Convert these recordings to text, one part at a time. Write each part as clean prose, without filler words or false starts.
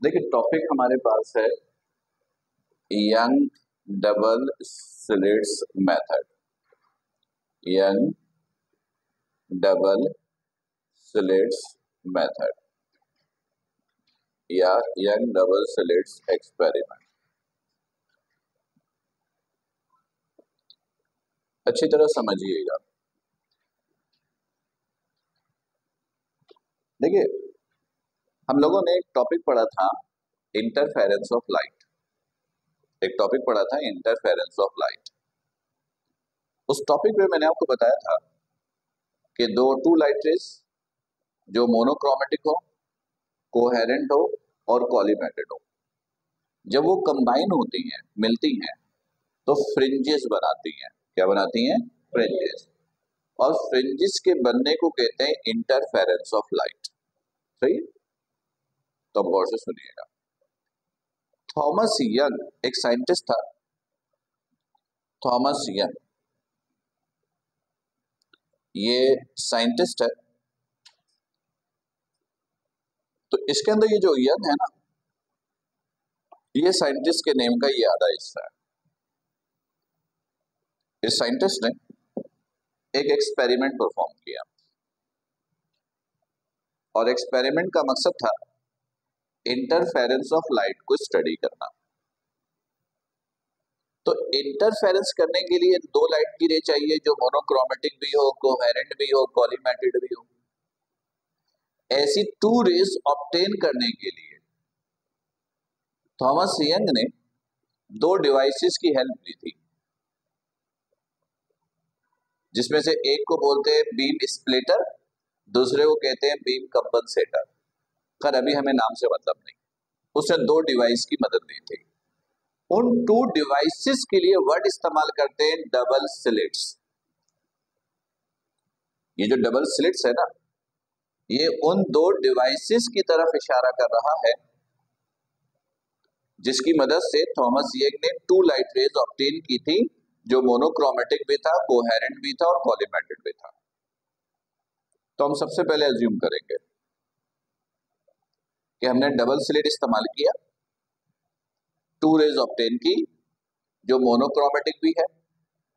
देखिए टॉपिक हमारे पास है young double slits method. Young double slits method या यंग डबल स्लिट्स एक्सपेरिमेंट। अच्छी तरह समझिएगा। देखिए हम लोगों ने एक टॉपिक पढ़ा था इंटरफेरेंस ऑफ लाइट। एक टॉपिक पढ़ा था इंटरफेरेंस ऑफ लाइट। उस टॉपिक में मैंने आपको बताया था कि टू लाइट रेज जो मोनोक्रोमेटिक हो, कोहेरेंट हो और कॉलीमेटेड हो, जब वो कंबाइन होती हैं, मिलती हैं, तो फ्रिंजेस बनाती हैं। क्या बनाती हैं? फ्रिंजेस। और फ्रिंजेस के बनने को कहते हैं इंटरफेरेंस ऑफ लाइट। सही? तो अब गौर से सुनिएगा। थॉमस यंग एक साइंटिस्ट था। थॉमस यंग ये साइंटिस्ट है। तो इसके अंदर ये जो यंग है ना, ये साइंटिस्ट के नेम का ये आधा हिस्सा है। इस साइंटिस्ट ने एक एक्सपेरिमेंट परफॉर्म किया और एक्सपेरिमेंट का मकसद था इंटरफेरेंस ऑफ लाइट को स्टडी करना। तो इंटरफेरेंस करने के लिए दो लाइट की रे चाहिए जो मोनोक्रोमेटिक भी हो, कोहेरेंट भी हो, कॉलीमेटेड भी हो। ऐसी टू रेज ऑब्टेन करने के लिए थॉमस यंग ने दो डिवाइसेस की हेल्प ली थी, जिसमें से एक को बोलते हैं बीम स्प्लिटर, दूसरे को कहते हैं बीम कंपनसेटर। खैर अभी हमें नाम से मतलब नहीं। उसने दो डिवाइस की मदद ली थी। उन टू डिवाइसेस के लिए वर्ड इस्तेमाल करते हैं डबल स्लिट्स। ये जो डबल स्लिट्स है ना, ये उन दो डिवाइसेस की तरफ इशारा कर रहा है जिसकी मदद से थॉमस यंग ने टू लाइट रेज ऑब्टेन की थी, जो मोनोक्रोमेटिक भी था, कोहेरेंट भी था और कॉलीमेटेड भी था। तो हम सबसे पहले अज्यूम करेंगे कि हमने डबल स्लिट इस्तेमाल किया, टू रेज ऑब्टेन की जो मोनोक्रोमेटिक भी है,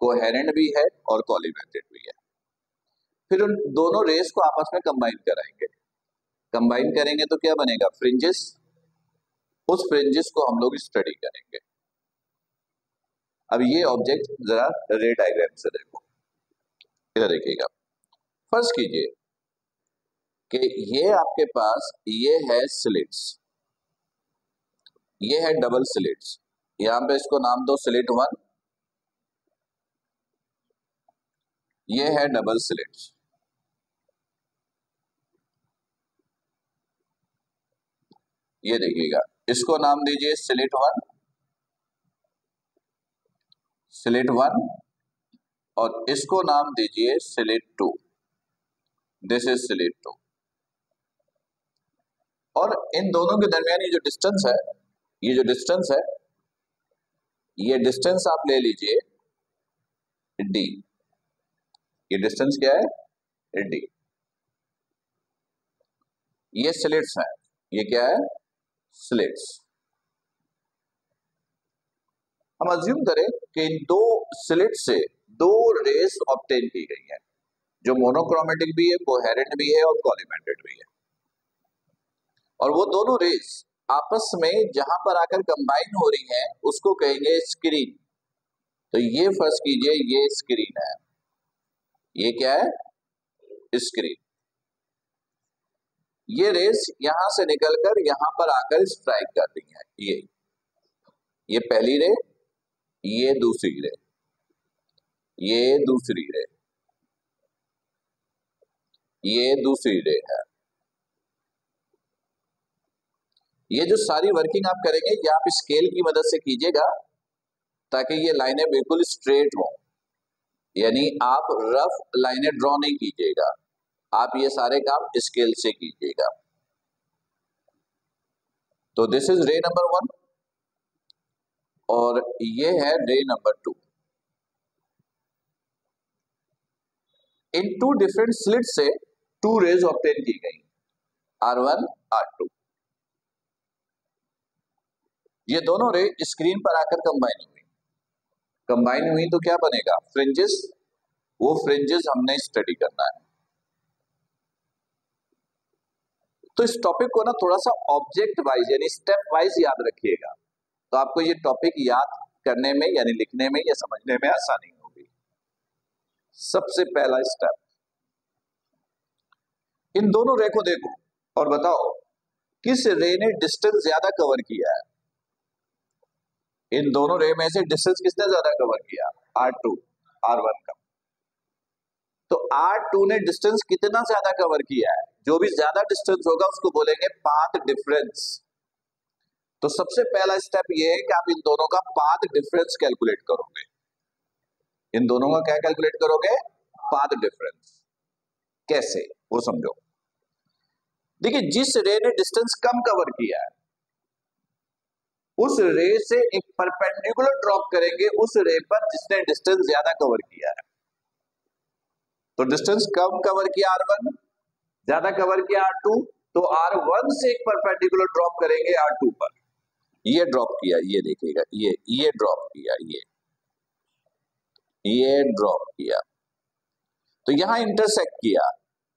कोहेरेंट भी है और कॉलीमेटेड भी है। फिर उन दोनों रेस को आपस में कंबाइन कराएंगे। कंबाइन करेंगे तो क्या बनेगा? फ्रिंजेस। उस फ्रिंजेस को हम लोग स्टडी करेंगे। अब ये ऑब्जेक्ट जरा रे डायग्राम से देखो, इधर देखिएगा। फर्ज कीजिए कि ये आपके पास ये है स्लिट्स, ये है डबल स्लिट्स। यहां पे इसको नाम दो स्लिट 1, ये है डबल स्लिट्स। ये देखिएगा, इसको नाम दीजिए स्लिट 1, स्लिट 1, और इसको नाम दीजिए स्लिट 2। This is slit 2। और इन दोनों के दरमियान ये जो डिस्टेंस है, ये जो डिस्टेंस है, ये डिस्टेंस आप ले लीजिए डी। ये डिस्टेंस क्या है? डी। ये स्लिट्स है। ये क्या है? स्लिट्स। हम अज्यूम करें कि इन दो स्लिट से दो रेस ऑब्टेन की गई है, जो मोनोक्रोमेटिक भी है, कोहेरेंट भी है और कॉलीमेटेड भी है। और वो दोनों रेस आपस में जहां पर आकर कंबाइन हो रही हैं उसको कहेंगे स्क्रीन। तो ये फर्ज कीजिए ये स्क्रीन है। ये क्या है? स्क्रीन। ये रेस यहां से निकलकर यहां पर आकर स्ट्राइक कर रही है। ये पहली रे, ये दूसरी रे, ये दूसरी रे, ये दूसरी रे है। ये जो सारी वर्किंग आप करेंगे ये आप स्केल की मदद से कीजिएगा ताकि ये लाइनें बिल्कुल स्ट्रेट हो। यानी आप रफ लाइनें ड्रॉ नहीं कीजिएगा, आप ये सारे काम स्केल से कीजिएगा। तो दिस इज रे नंबर 1 और ये है ray number 2। In two different slit से टू रेज ऑब्टेन की गई, R1 R2। ये दोनों रे स्क्रीन पर आकर कंबाइन हुई तो क्या बनेगा, फ्रिंजेस। वो फ्रिंजेस हमने स्टडी करना है। तो इस टॉपिक को ना थोड़ा सा ऑब्जेक्ट वाइज यानी स्टेप वाइज याद रखिएगा, तो आपको ये टॉपिक याद करने में यानी लिखने में या समझने में आसानी होगी। सबसे पहला स्टेप, इन दोनों रे को देखो और बताओ किस रे ने डिस्टेंस ज्यादा कवर किया है। इन दोनों रे में से डिस्टेंस किसने ज्यादा कवर किया, R2 R1 का। तो R2 ने डिस्टेंस कितना ज्यादा कवर किया है, जो भी ज्यादा डिस्टेंस होगा उसको बोलेंगे पाथ डिफरेंस। तो सबसे पहला स्टेप ये है कि आप इन दोनों का पाथ डिफरेंस कैलकुलेट करोगे। इन दोनों का क्या कैलकुलेट करोगे, पाथ डिफरेंस। कैसे वो समझो। देखिए, जिस रे ने डिस्टेंस कम कवर किया है उस रे से एक परपेंडिकुलर ड्रॉप करेंगे उस रे पर जिसने डिस्टेंस ज्यादा कवर किया है। तो डिस्टेंस कम कवर किया R1, ज्यादा कवर किया R2, तो R1 से एक परपेंडिकुलर ड्रॉप करेंगे R2 पर। ये ड्रॉप किया, ये देखिएगा, ये ड्रॉप किया, ये ड्रॉप किया, तो यहां इंटरसेक्ट किया,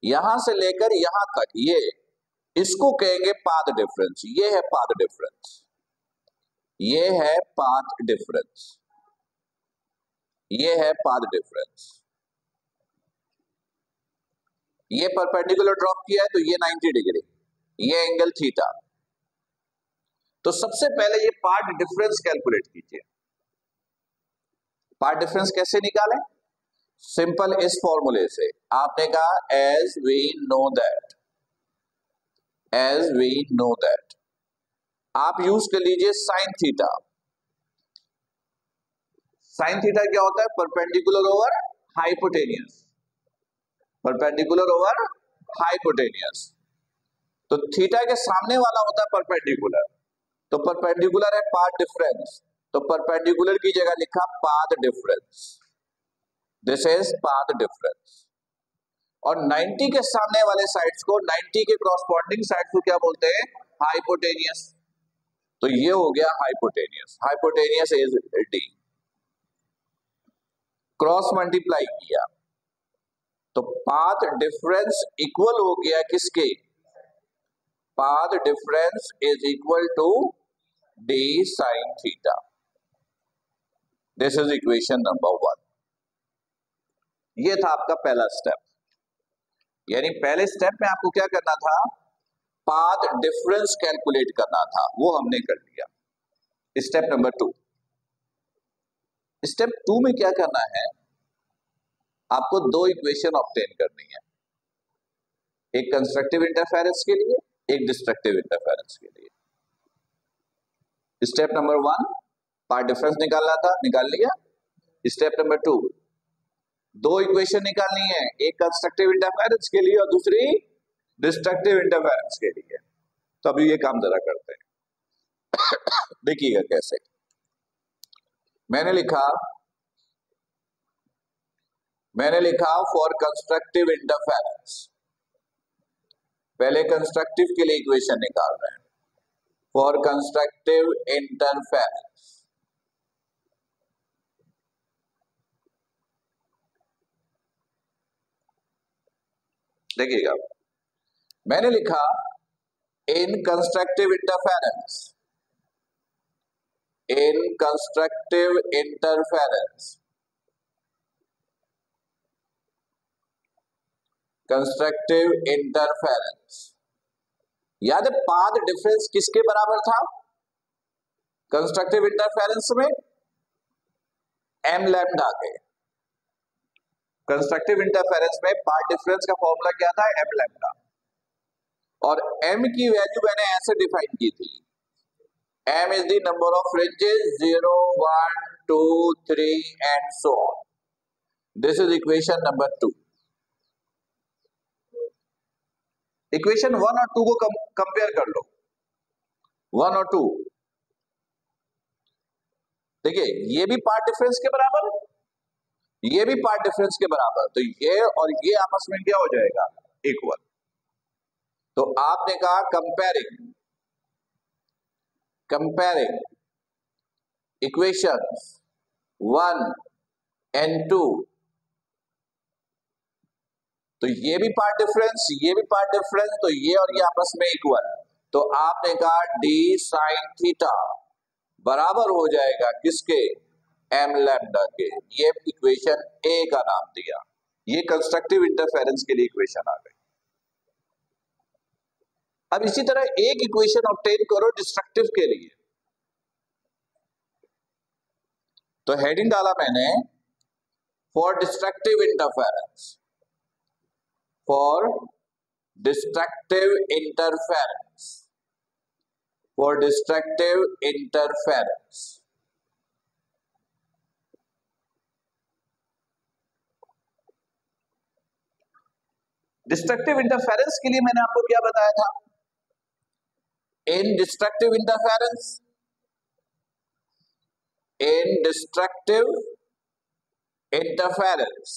यहां से लेकर यहां तक, ये इसको कहेंगे पाथ डिफरेंस। ये है पाथ डिफरेंस, ये है पाथ डिफरेंस, ये है पाथ डिफरेंस। ये परपेंडिकुलर ड्रॉप किया है तो ये 90 डिग्री, ये एंगल थीटा। तो सबसे पहले ये पाथ डिफरेंस कैलकुलेट कीजिए। पाथ डिफरेंस कैसे निकालें, सिंपल इस फॉर्मूले से। आपने कहा as we know that, as we know that, आप यूज कर लीजिए साइन थीटा। साइन थीटा क्या होता है, perpendicular over hypotenuse, perpendicular over hypotenuse. तो थीटा के सामने वाला होता है परपेंडिकुलर, तो परपेंडिकुलर है पाथ डिफरेंस, तो परपेंडिकुलर की जगह लिखा path difference, this is path difference. और 90 के सामने वाले साइड्स को, 90 के कॉरस्पॉन्डिंग साइड्स को क्या बोलते हैं, हाइपोटेनियस। तो ये हो गया hypotenuse, hypotenuse is D. Cross multiply किया तो पाथ डिफरेंस इक्वल हो गया किसके, path difference is equal to D sine theta. This is equation number 1। ये था आपका पहला स्टेप। यानी पहले स्टेप में आपको क्या करना था, पाथ डिफरेंस कैलकुलेट करना था, वो हमने कर लिया। Step number 2। स्टेप 2 में क्या करना है, आपको दो इक्वेशन ऑब्टेन करनी है, एक कंस्ट्रक्टिव इंटरफेरेंस के लिए, एक डिस्ट्रक्टिव इंटरफेरेंस के लिए। स्टेप नंबर 1 पाथ डिफरेंस निकालना था, निकाल लिया। स्टेप नंबर 2 दो इक्वेशन निकालनी है, एक कंस्ट्रक्टिव इंटरफेरेंस के लिए और दूसरी डिस्ट्रक्टिव इंटरफेरेंस के लिए। तो अभी ये काम जरा करते हैं। देखिएगा कैसे। मैंने लिखा फॉर कंस्ट्रक्टिव इंटरफेरेंस, पहले कंस्ट्रक्टिव के लिए इक्वेशन निकाल रहे हैं। फॉर कंस्ट्रक्टिव इंटरफेरेंस देखिएगा, मैंने लिखा in constructive interference, in constructive interference, constructive interference, याद है पाथ डिफरेंस किसके बराबर था कंस्ट्रक्टिव इंटरफेरेंस में, एम लैम्डा के। कंस्ट्रक्टिव इंटरफेरेंस में पाथ डिफरेंस का फॉर्मूला क्या था, एम लैम्डा। और एम की वैल्यू मैंने ऐसे डिफाइन की थी, M is the number of fringes 0 1 2 3 and so on. This is equation number 2। Equation 1 और 2 को कंपेयर कर लो, 1 और 2। देखिए ये भी पाथ डिफरेंस के बराबर, ये भी पाथ डिफरेंस के बराबर, तो ये और ये आपस में क्या हो जाएगा, इक्वल। तो आपने कहा कंपेयरिंग इक्वेशंस 1 एंड 2, तो ये भी पार्ट डिफरेंस, ये भी पार्ट डिफरेंस, तो ये और ये आपस में इक्वल, तो आपने कहा डी साइन थीटा बराबर हो जाएगा किसके, एम लैम्डा के। ये इक्वेशन ए का नाम दिया। ये कंस्ट्रक्टिव इंटरफेरेंस के लिए इक्वेशन आ गई। अब इसी तरह एक इक्वेशन ऑब्टेन करो डिस्ट्रक्टिव के लिए, तो हेडिंग डाला मैंने for destructive interference, for destructive interference, for destructive interference. Destructive interference के लिए मैंने आपको क्या बताया था, in destructive interference, in destructive interference,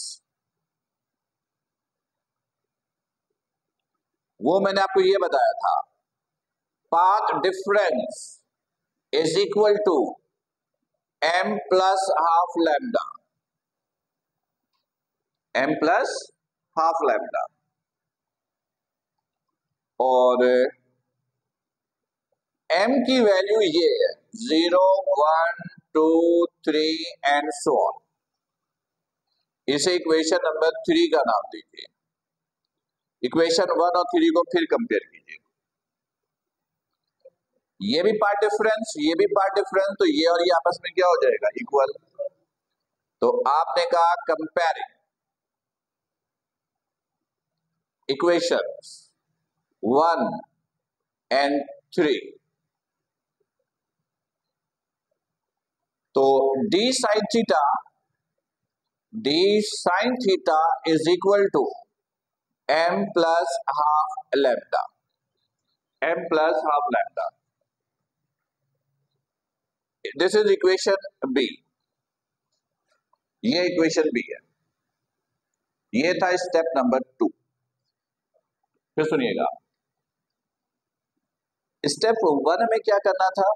वो मैंने आपको ये बताया था, path difference is equal to m plus half lambda, m plus half lambda, और m की वैल्यू ये है 0, 1, 2, 3 एंड सो ऑन। इसे इक्वेशन नंबर 3 का नाम दीजिए। इक्वेशन 1 और 3 को फिर कंपेयर कीजिए, ये भी पार्ट डिफरेंस, ये भी पार्ट डिफरेंस, तो ये और ये आपस में क्या हो जाएगा, इक्वल। तो आपने कहा कंपेयरिंग इक्वेशंस 1 एंड 3, तो d sin theta is equal to m plus half lambda, m plus half lambda. This is equation B, ये इक्वेशन बी है। ये था स्टेप नंबर 2। फिर सुनिएगा, स्टेप 1 में क्या करना था,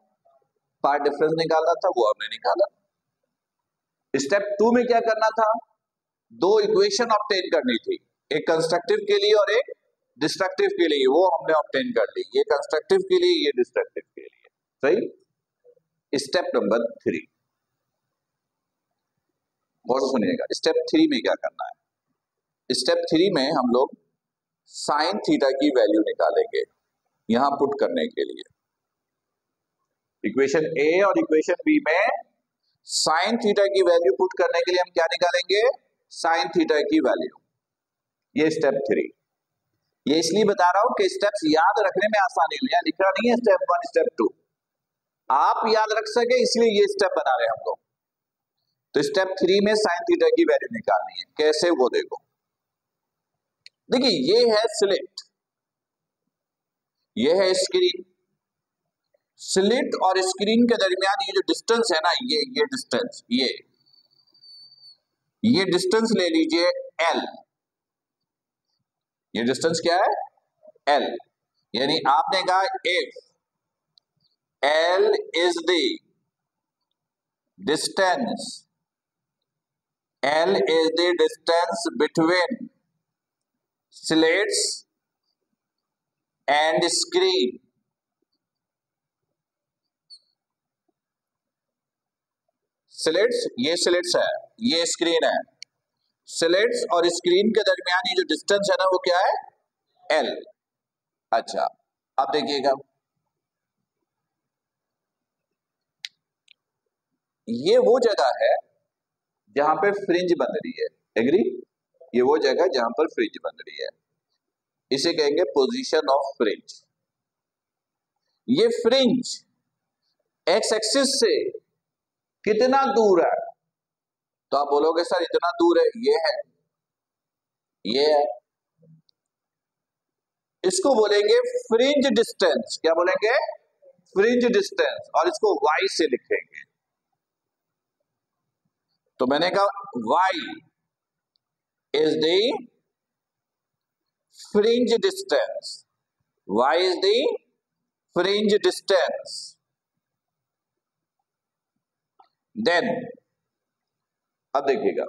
पार्ट डिफरेंस निकालना था, वो हमने निकाला। स्टेप 2 में क्या करना था, दो इक्वेशन ऑब्टेन करनी थी, एक कंस्ट्रक्टिव के लिए और एक डिस्ट्रक्टिव के लिए, वो हमने ऑब्टेन कर ली, ये कंस्ट्रक्टिव के लिए, ये डिस्ट्रक्टिव के लिए। सही। स्टेप नंबर 3, बहुत सुनिएगा, स्टेप 3 में क्या करना है। स्टेप 3 में हम लोग साइन थीटा की वैल्यू निकालेंगे यहां पुट करने के लिए। इक्वेशन ए और इक्वेशन बी में साइन थीटा की वैल्यू पुट करने के लिए हम क्या निकालेंगे, साइन थीटा की वैल्यू। ये स्टेप 3। ये इसलिए बता रहा हूं कि स्टेप्स याद रखने में आसानी हो, यहां लिखा नहीं है स्टेप 1 स्टेप 2, आप याद रख सके इसलिए ये स्टेप बना रहे हैं हम लोग। तो स्टेप 3 में साइन थीटा की वैल्यू निकालनी है, कैसे वो देखो। देखिए ये है स्लिट, ये है स्क्रीन, स्लिट और स्क्रीन के दरमियान ये जो डिस्टेंस है ना, ये डिस्टेंस, ये डिस्टेंस ले लीजिए L। ये डिस्टेंस क्या है, L। यानी आपने कहा if L is the distance, L is the distance between slits and screen, slits, ये स्लिट्स है, ये स्क्रीन है, स्लिट्स और स्क्रीन के दरमियान ये जो डिस्टेंस है ना, वो क्या है, L। अच्छा, अब देखिएगा, ये वो जगह है जहां पे फ्रिंज बन रही है, एग्री, ये वो जगह जहां पर फ्रिंज बन रही है, इसे कहेंगे पोजीशन ऑफ फ्रिंज। ये फ्रिंज एक्स एक्सिस से कितना दूर है, तो आप बोलोगे सर इतना दूर है, ये है, ये है, इसको बोलेंगे फ्रिंज डिस्टेंस। क्या बोलेंगे, फ्रिंज डिस्टेंस, और इसको y से लिखेंगे। तो मैंने कहा y is the fringe distance, y is the fringe distance then अब देखिएगा,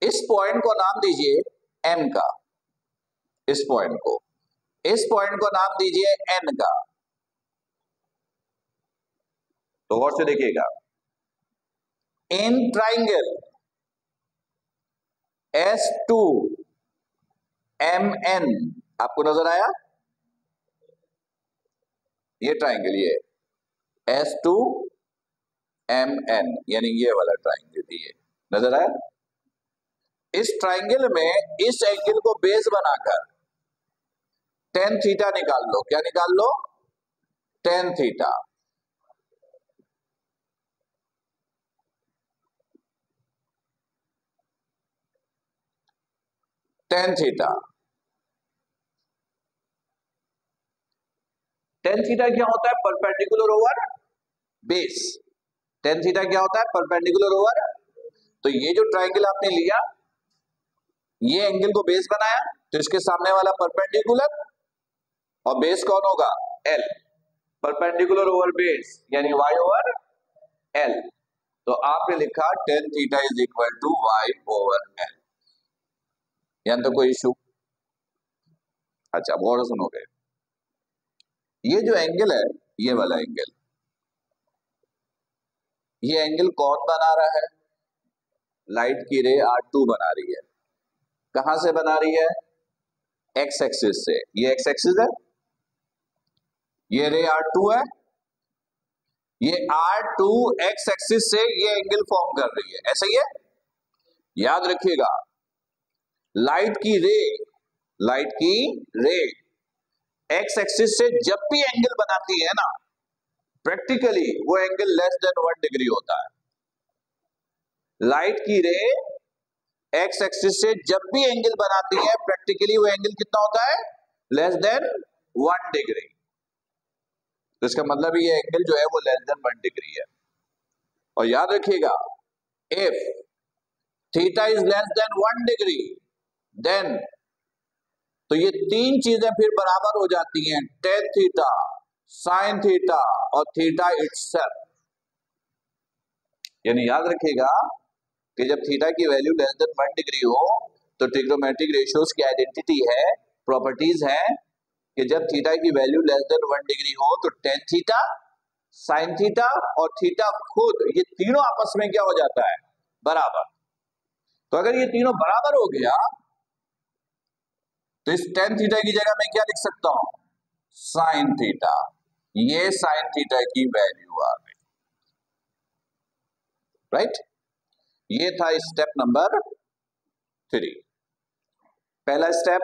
इस पॉइंट को नाम दीजिए M का, इस पॉइंट को नाम दीजिए N का। तो गौर से देखिएगा, इन ट्राइंगल S2MN आपको नजर आया, ये ट्राइंगल ये S2MN यानी ये वाला ट्राइंगल, ये नजर आया। इस ट्राइंगल में इस एंगल को बेस बनाकर tan थीटा निकाल लो। क्या निकाल लो? tan theta. tan थीटा क्या होता है? Perpendicular over base. tan theta क्या होता है? Perpendicular over. तो ये जो ट्राइंगल आपने लिया, ये एंगल को बेस बनाया, तो इसके सामने वाला परपेंडिकुलर, और बेस कौन होगा? L। परपेंडिकुलर ओवर बेस यानी y ओवर L। तो आपने लिखा tan theta is equal to y over L। यानी तो कोई इशू? अच्छा, अब और सुनोगे, ये जो एंगल है, ये वाला एंगल, ये एंगल कौन बना रहा है? लाइट की रे R2 बना रही है। कहां से बना रही है? एक्स एक्सिस से। ये एक्स एक्सिस है, ये रे R2 है, ये R2 एक्स एक्सिस से ये एंगल फॉर्म कर रही है, ऐसा ही है। याद रखिएगा, लाइट की रे एक्स एक्सिस से जब भी एंगल बनाती है ना, प्रैक्टिकली वो एंगल लेस देन 1 डिग्री होता है। लाइट की रे एक्स एक्सिस से जब भी एंगल बनाती है, प्रैक्टिकली वो एंगल कितना होता है? Less than 1 degree. तो इसका मतलब ये एंगल जो है वो लेस देन 1 डिग्री है। और याद रखिएगा, if theta is less than 1 degree, then तो ये तीन चीजें फिर बराबर हो जाती हैं, tan थीटा, sin थीटा और थीटा इटसेल्फ। यानी याद रखिएगा कि जब थीटा की वैल्यू लेस देन 1 डिग्री हो, तो ट्रिग्नोमेट्रिक रेशियोज की आइडेंटिटी है, प्रॉपर्टीज है कि जब थीटा की वैल्यू लेस देन 1 डिग्री हो तो tan थीटा, sin थीटा और थीटा खुद, ये तीनों आपस में क्या हो जाता है? बराबर। तो अगर ये तीनों बराबर हो गया, तो इस tan थीटा की जगह मैं क्या लिख सकता हूं? sin theta. ये sin थीटा की वैल्यू आ गई, राइट। ये था स्टेप नंबर 3। पहला स्टेप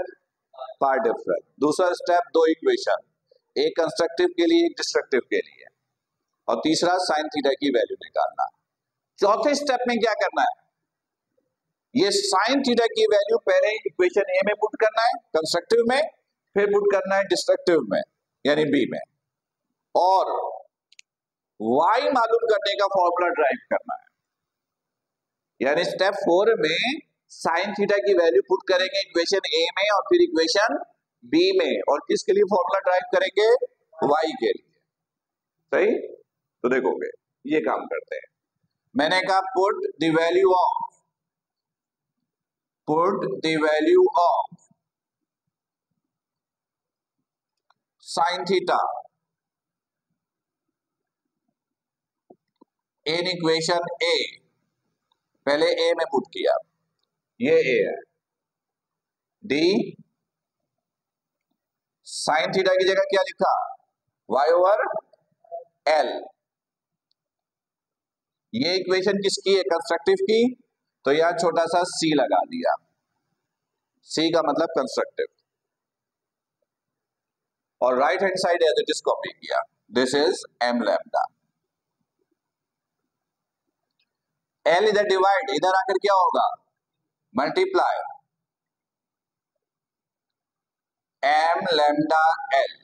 पार्ट डिफरेंस, दूसरा स्टेप दो इक्वेशन, एक कंस्ट्रक्टिव के लिए एक डिस्ट्रक्टिव के लिए, और तीसरा sin थीटा की वैल्यू निकालना। चौथे स्टेप में क्या करना है? ये sin थीटा की वैल्यू पहले इक्वेशन ए में पुट करना है कंस्ट्रक्टिव में, फिर पुट करना है डिस्ट्रक्टिव में यानी बी में, और y मालूम करने का फॉर्मूला ड्राइव करना है। यानी स्टेप 4 में sin थीटा की वैल्यू पुट करेंगे इक्वेशन ए में और फिर इक्वेशन बी में, और किसके लिए फॉर्मूला ड्राइव करेंगे? y के लिए। सही? तो देखोगे, ये काम करते हैं। मैंने कहा put the value of sin theta in equation A. पहले ए में पुट किया, ये ए है, डी sin थीटा की जगह क्या लिखा? y over L। ये इक्वेशन किसकी है? कंस्ट्रक्टिव की, तो यहां छोटा सा c लगा दिया, c का मतलब कंस्ट्रक्टिव, और right hand side as it is copy किया, this is m lambda. L इधर डिवाइड, इधर आकर क्या होगा? Multiply m lambda L।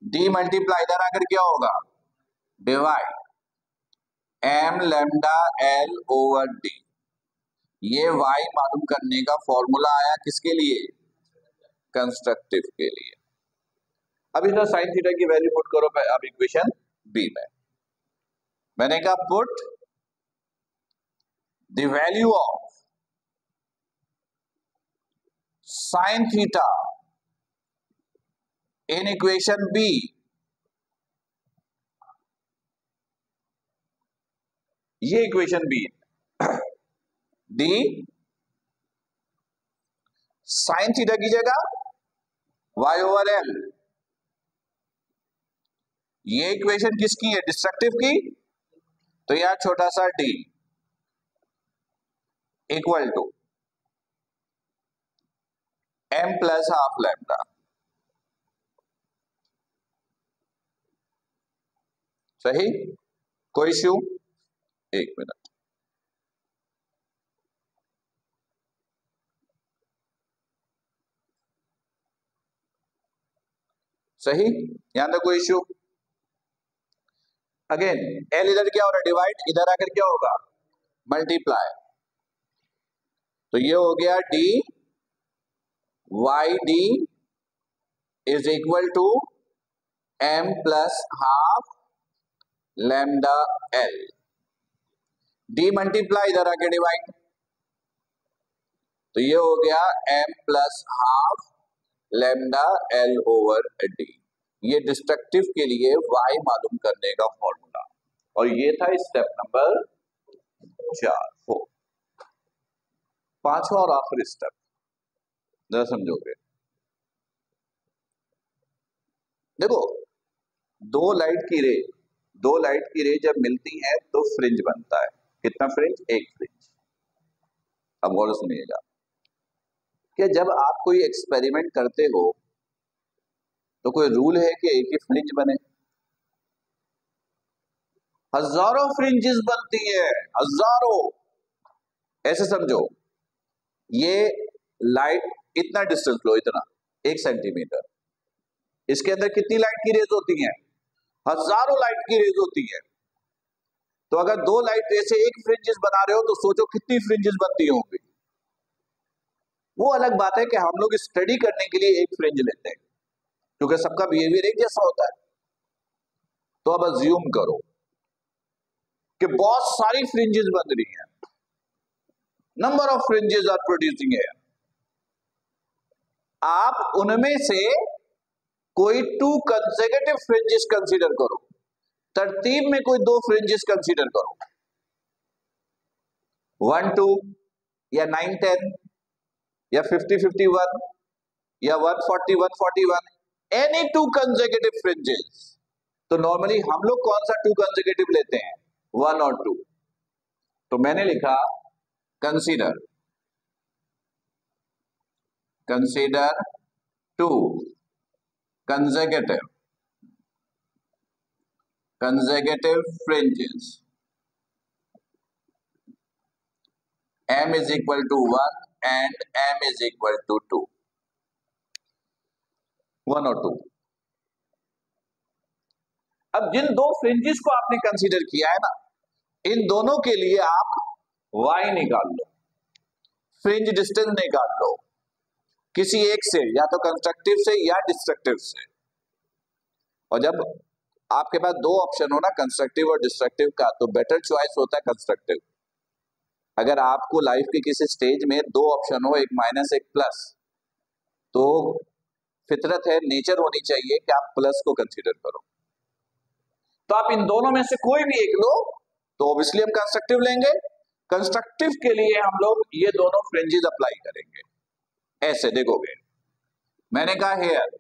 d multiply इधर आकर क्या होगा? Divide m lambda L over d। ये y मालूम करने का फॉर्मूला आया किसके लिए? कंस्ट्रक्टिव के लिए। अब इधर sin थीटा की वैल्यू पुट करो अब इक्वेशन बी में। मैंने कहा put the value of sine theta in equation B ये इक्वेशन बी दी साइन थीटा की जगह वाई ओवर एल। ये इक्वेशन किसकी है? डिस्ट्रक्टिव की। तो यहां छोटा सा D equal to M plus half lambda. सही? कोई इश्यू? एक मिनट। सही? यहां तक कोई इश्यू? अगेन एल इधर क्या हो रहा है? डिवाइड। इधर आकर क्या होगा? मल्टीप्लाई। तो ये हो गया D Y D is equal to M plus half lambda L. D multiply इधर आके डिवाइड। तो ये हो गया M plus half lambda L over D. ये डिस्ट्रक्टिव के लिए y मालूम करने का फॉर्मूला, और ये था स्टेप नंबर 4। पांचवा और आखिरी स्टेप जरा समझोगे। देखो, दो लाइट की रे जब मिलती है तो फ्रिंज बनता है। कितना फ्रिंज? एक फ्रिंज। अब गौर से सुनिएगा कि जब आप कोई एक्सपेरिमेंट करते हो तो कोई रूल है कि एक ही फ्रिंज बने? हजारों फ्रिंजेस बनती है, हजारों। ऐसे समझो, ये लाइट इतना डिस्टेंस लो, इतना 1 सेंटीमीटर, इसके अंदर कितनी लाइट की रेज होती हैं? हजारों लाइट की रेज होती है। तो अगर दो लाइट रे से एक फ्रिंजेस बना रहे हो तो सोचो कितनी फ्रिंजेस बनती होंगी। वो अलग बात है कि हम लोग स्टडी करने के लिए एक फ्रिंज लेते हैं क्योंकि सबका बिहेवियर एक जैसा होता है। तो अब अज्यूम करो कि बहुत सारी फ्रिंजेस बन रही हैं, number of fringes are producing है। आप उनमें से कोई 2 कंसेक्यूटिव फ्रिंजेस कंसीडर करो, तरतीब में कोई 2 फ्रिंजेस कंसीडर करो, 1 2 या 9 10 या 50 51 या 140 141, एनी 2 कंसेक्यूटिव फ्रिंजेस। तो नॉर्मली हम लोग कौन सा 2 कंसेक्यूटिव लेते हैं? 1 और 2। तो मैंने लिखा consider 2 consecutive fringes, m is equal to 1 and m is equal to 2, 1 और 2। अब जिन 2 फ्रिंजेस को आपने कंसीडर किया है ना, इन दोनों के लिए आप y निकाल लो, फ्रिंज डिस्टेंस निकाल लो किसी एक से, या तो कंस्ट्रक्टिव से या डिस्ट्रक्टिव से। और जब आपके पास 2 ऑप्शन हो ना, कंस्ट्रक्टिव और डिस्ट्रक्टिव का, तो बेटर चॉइस होता है कंस्ट्रक्टिव। अगर आपको लाइफ के किसी स्टेज में 2 ऑप्शन हो, एक माइनस एक प्लस, तो फितरत है, नेचर होनी चाहिए कि आप प्लस को कंसीडर करो। तो आप इन दोनों में से कोई भी एक लो, तो ऑब्वियसली हम कंस्ट्रक्टिव लेंगे। कंस्ट्रक्टिव के लिए हम लोग ये दोनों फ्रिंजेस अप्लाई करेंगे। ऐसे देखोगे, मैंने कहा हेयर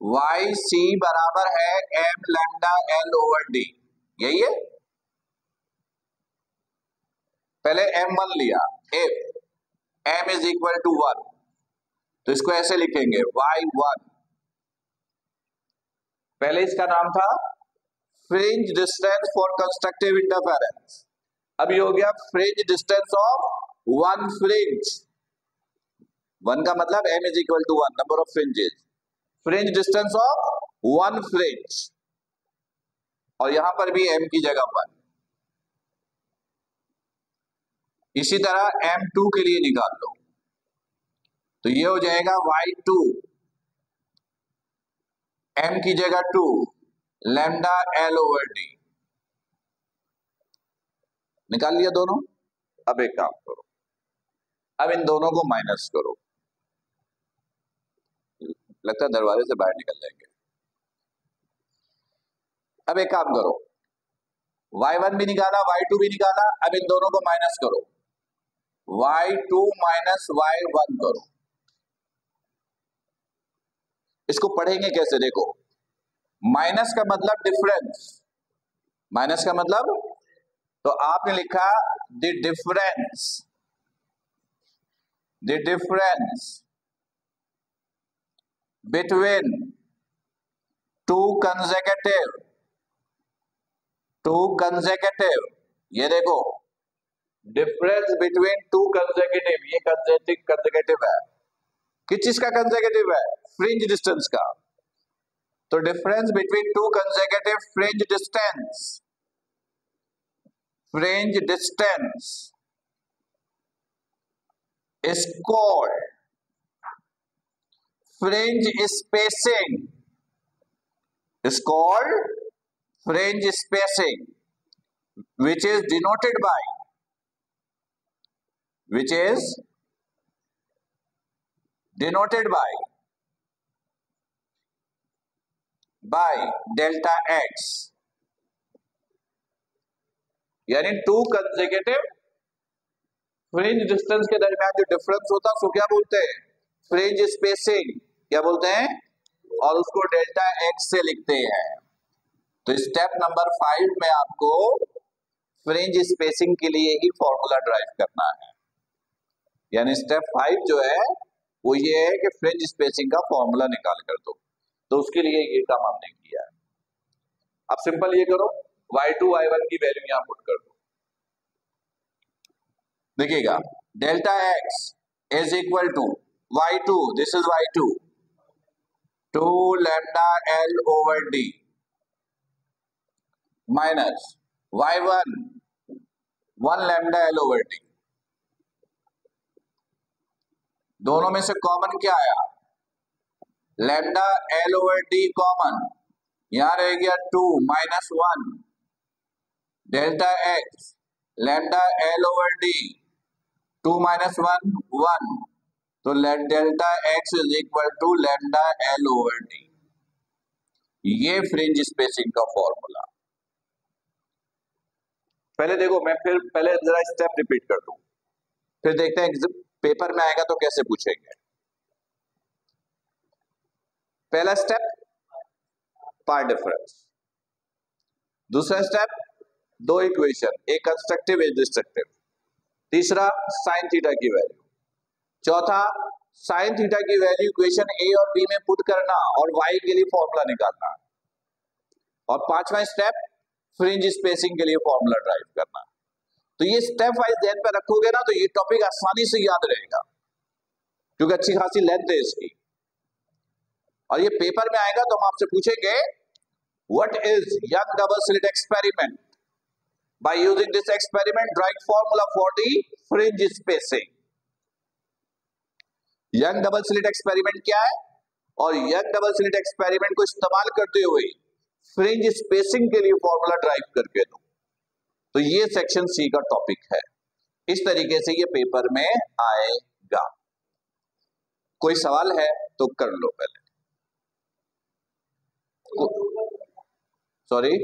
वाई सी बराबर है M lambda L over D, यही है। पहले m1 लिया, if m is equal to 1, तो इसको ऐसे लिखेंगे y1। पहले इसका नाम था fringe distance for constructive interference, अब ये हो गया फ्रिंज डिस्टेंस ऑफ 1 फ्रिंज। 1 का मतलब m is equal to 1, number of fringes, fringe distance of 1 fringe, और यहां पर भी m की जगह 1। इसी तरह m2 के लिए निकाल लो, तो ये हो जाएगा y2, m की जगह 2, लैम्डा एल ओवर डी। निकाल लिया दोनों। अब एक काम करो, अब इन दोनों को माइनस करो। लगता है दरवाजे से बाहर निकल जाएंगे। अब एक काम करो, y1 भी निकाला, y2 भी निकाला, अब इन दोनों को माइनस करो, y2 माइनस y1 करो। इसको पढ़ेंगे कैसे, देखो, माइनस का मतलब डिफरेंस, माइनस का मतलब, तो आपने लिखा the difference, the difference between two consecutive, ये देखो डिफरेंस बिटवीन टू कंसेक्यूटिव, ये कंसेक्यूटिव है। किस चीज का कंसेक्यूटिव है? फ्रिंज डिस्टेंस का। तो difference between two consecutive fringe distance is called fringe spacing, is called fringe spacing, which is denoted by, which is denoted by delta x, यानी to consecutive fringe distance के दरमियान जो difference होता है उसको क्या बोलते हैं? Fringe spacing. क्या बोलते हैं? और उसको डेल्टा एक्स से लिखते हैं। तो स्टेप नंबर 5 में आपको फ्रिंज स्पेसिंग के लिए ही फॉर्मूला ड्राइव करना है। यानी स्टेप 5 जो है वो ये है कि फ्रिंज स्पेसिंग का फॉर्मूला निकाल कर दो। तो उसके लिए ये काम हमने किया है। अब सिंपल ये करो, y2 y1 की वैल्यू यहां पुट कर दो। देखिएगा, delta X is equal to y2, this is y2, 2 lambda L over D, minus y1 1 lambda L over D. दोनों में से कॉमन क्या आया? Lambda L over D common, यहां रह गया 2 minus 1 delta X lambda L over D, 2 minus 1 1, तो delta X is equal to lambda L over D. ये फ्रिंज स्पेसिंग का फॉर्मूला। पहले देखो, मैं फिर पहले जरा स्टेप रिपीट कर दूं, फिर देखते हैं पेपर में आएगा तो कैसे पूछेंगे। पहला स्टेप पार्ट डिफरेंस, दूसरा स्टेप दो इक्वेशन, एक कंस्ट्रक्टिव एक डिस्ट्रक्टिव, तीसरा साइन थीटा की वैल्यू, चौथा साइन थीटा की वैल्यू इक्वेशन ए और बी में पुट करना और वाई के लिए फॉर्मूला निकालना, और पांचवा स्टेप फ्रिंज स्पेसिंग के लिए फॉर्मूला ड्राइव करना। तो ये स्टेप वाइज ध्यान पे रखोगे ना तो ये टॉपिक आसानी से याद रहेगा, क्योंकि अच्छी खासी लेंथ है इसकी। और ये पेपर में आएगा तो हम आपसे पूछेंगे what is young double slit experiment, by using this experiment write formula for the fringe spacing। Young double slit experiment क्या है, और यंग डबल स्लिट एक्सपेरिमेंट को इस्तेमाल करते हुए फ्रिंज स्पेसिंग के लिए फॉर्मूला ड्राइव करके दो। तो ये सेक्शन सी का टॉपिक है। इस तरीके से ये पेपर में आएगा। कोई सवाल है तो कर लो पहले। सॉरी,